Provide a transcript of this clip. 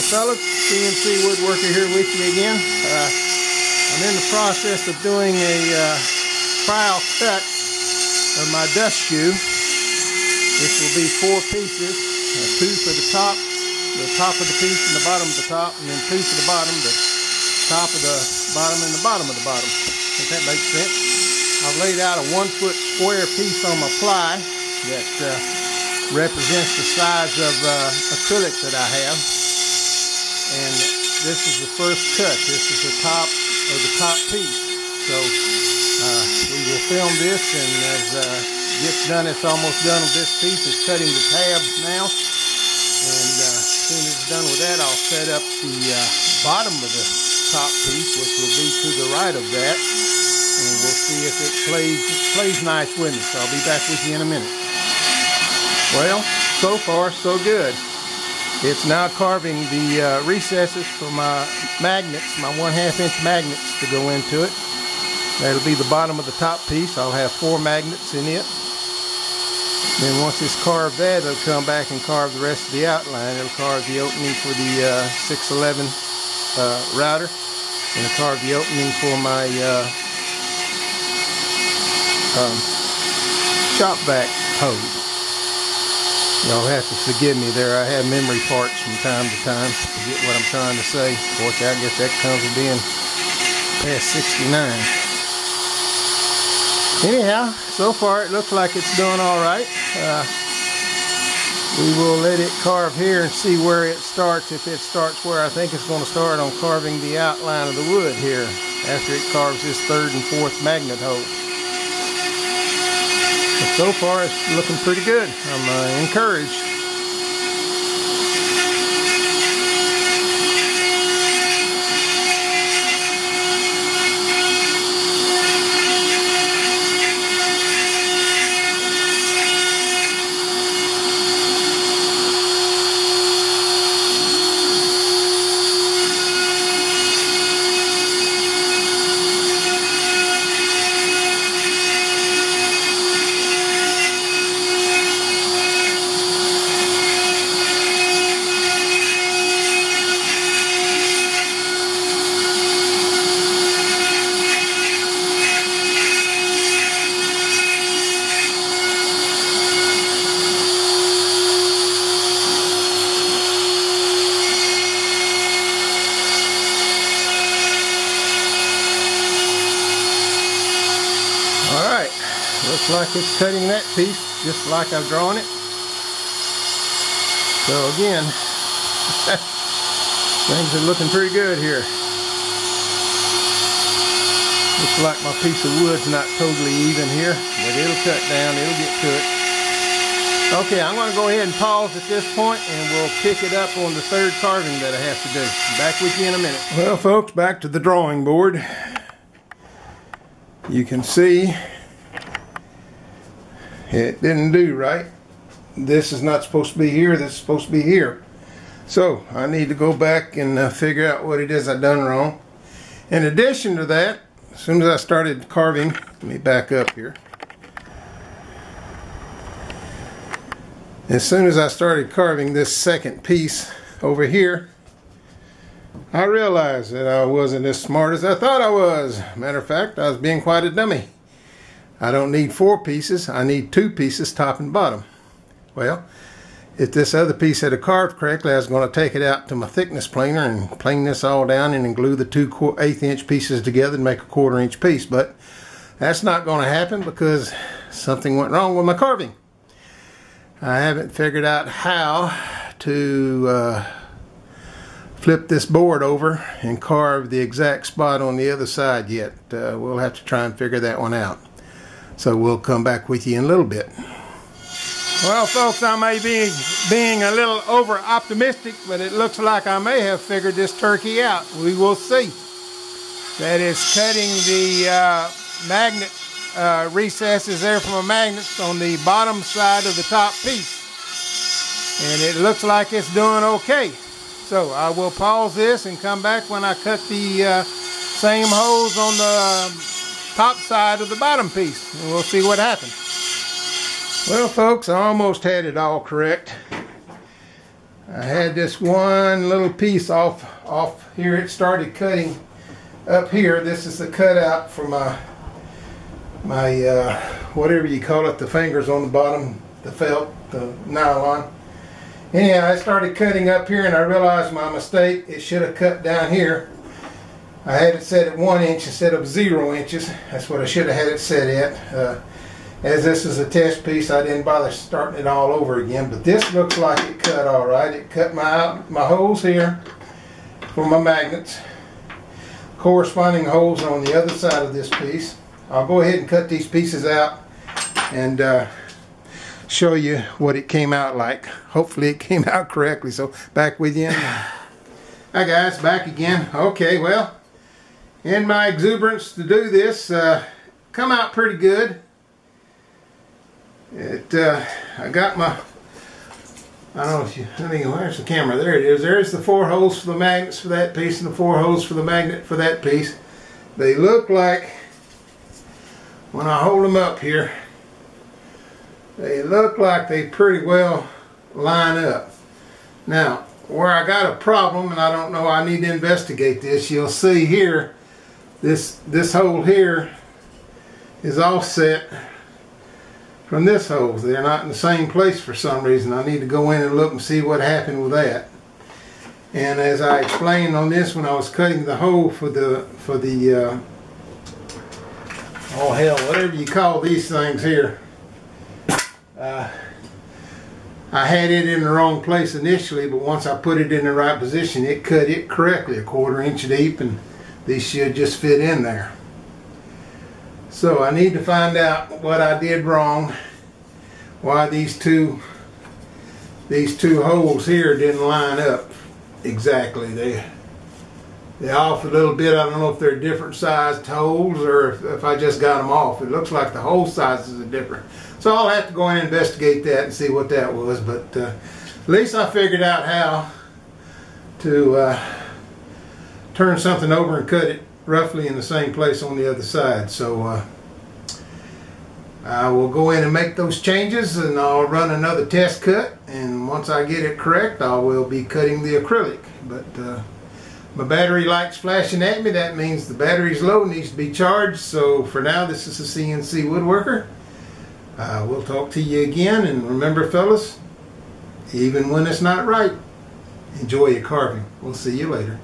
fellas, CNC woodworker here with you again. I'm in the process of doing a trial cut of my dust shoe. This will be 4 pieces, 2 for the top of the piece and the bottom of the top, and then 2 for the bottom, the top of the bottom and the bottom of the bottom, if that makes sense. I've laid out a 1-foot square piece on my ply that represents the size of acrylic that I have. And this is the first cut. This is the top of the top piece. So we will film this, and as it gets done, it's almost done with this piece. It's cutting the tab now. And as soon as it's done with that, I'll set up the bottom of the top piece, which will be to the right of that. And we'll see if it plays nice with me. So I'll be back with you in a minute. Well, so far so good. It's now carving the recesses for my magnets, my 1/2 inch magnets to go into it. That'll be the bottom of the top piece. I'll have 4 magnets in it. Then once it's carved that, it'll come back and carve the rest of the outline. It'll carve the opening for the 611 router, and it'll carve the opening for my shop vac hose. Y'all have to forgive me there. I have memory parts from time to time. Forget what I'm trying to say. Of course, I guess that comes with being past 69. Anyhow, so far it looks like it's doing all right. We will let it carve here and see where it starts. If it starts where I think it's going to start, on carving the outline of the wood here after it carves this 3rd and 4th magnet hole. But so far it's looking pretty good. I'm encouraged. Looks like it's cutting that piece just like I've drawn it. So again, things are looking pretty good here. Looks like my piece of wood's not totally even here, but it'll cut down, it'll get to it. Okay, I'm going to go ahead and pause at this point, and we'll pick it up on the 3rd carving that I have to do. Back with you in a minute. Well folks, back to the drawing board. You can see it didn't do right. This is not supposed to be here, this is supposed to be here. So I need to go back and figure out what it is I've done wrong. In addition to that, as soon as I started carving, let me back up here. As soon as I started carving this 2nd piece over here, I realized that I wasn't as smart as I thought I was. Matter of fact, I was being quite a dummy. I don't need 4 pieces, I need 2 pieces, top and bottom. Well, if this other piece had carved correctly, I was going to take it out to my thickness planer and plane this all down and then glue the 2 1/8 inch pieces together and make a 1/4 inch piece. But that's not going to happen because something went wrong with my carving. I haven't figured out how to flip this board over and carve the exact spot on the other side yet. We'll have to try and figure that one out. So we'll come back with you in a little bit. Well folks, I may be being a little over optimistic, but it looks like I may have figured this turkey out. We will see. That is cutting the magnet recesses there from a magnet on the bottom side of the top piece. And it looks like it's doing okay. So I will pause this and come back when I cut the same holes on the top side of the bottom piece, and we'll see what happens. Well folks, I almost had it all correct. I had this one little piece off here. It started cutting up here. This is the cutout for my whatever you call it, the fingers on the bottom, the felt, the nylon. Anyhow, I started cutting up here and I realized my mistake. It should have cut down here. I had it set at 1 inch instead of 0 inches. That's what I should have had it set at. As this is a test piece, I didn't bother starting it all over again, but this looks like it cut all right. It cut my holes here for my magnets. Corresponding holes on the other side of this piece. I'll go ahead and cut these pieces out and show you what it came out like. Hopefully it came out correctly. So back with you. Hi guys, back again. Okay, well, in my exuberance to do this, come out pretty good. I got my, I don't know if you, where's the camera? There it is. There's the 4 holes for the magnets for that piece and the 4 holes for the magnet for that piece. They look like, when I hold them up here, they look like they pretty well line up. Now, where I got a problem, and I don't know, I need to investigate this. You'll see here, this hole here is offset from this hole. They're not in the same place for some reason. I need to go in and look and see what happened with that. And as I explained on this when I was cutting the hole for the oh hell, whatever you call these things here, I had it in the wrong place initially, but once I put it in the right position, it cut it correctly, 1/4 inch deep, and these should just fit in there. So I need to find out what I did wrong, why these two holes here didn't line up exactly. They're off a little bit. I don't know if they're different sized holes or if I just got them off. It looks like the hole sizes are different. So I'll have to go in and investigate that and see what that was. But at least I figured out how to turn something over and cut it roughly in the same place on the other side. So I will go in and make those changes, and I'll run another test cut, and once I get it correct, I will be cutting the acrylic. But my battery light's flashing at me. That means the battery's low, needs to be charged. So for now, this is a CNC woodworker. We'll talk to you again, and remember fellas, even when it's not right, enjoy your carving. We'll see you later.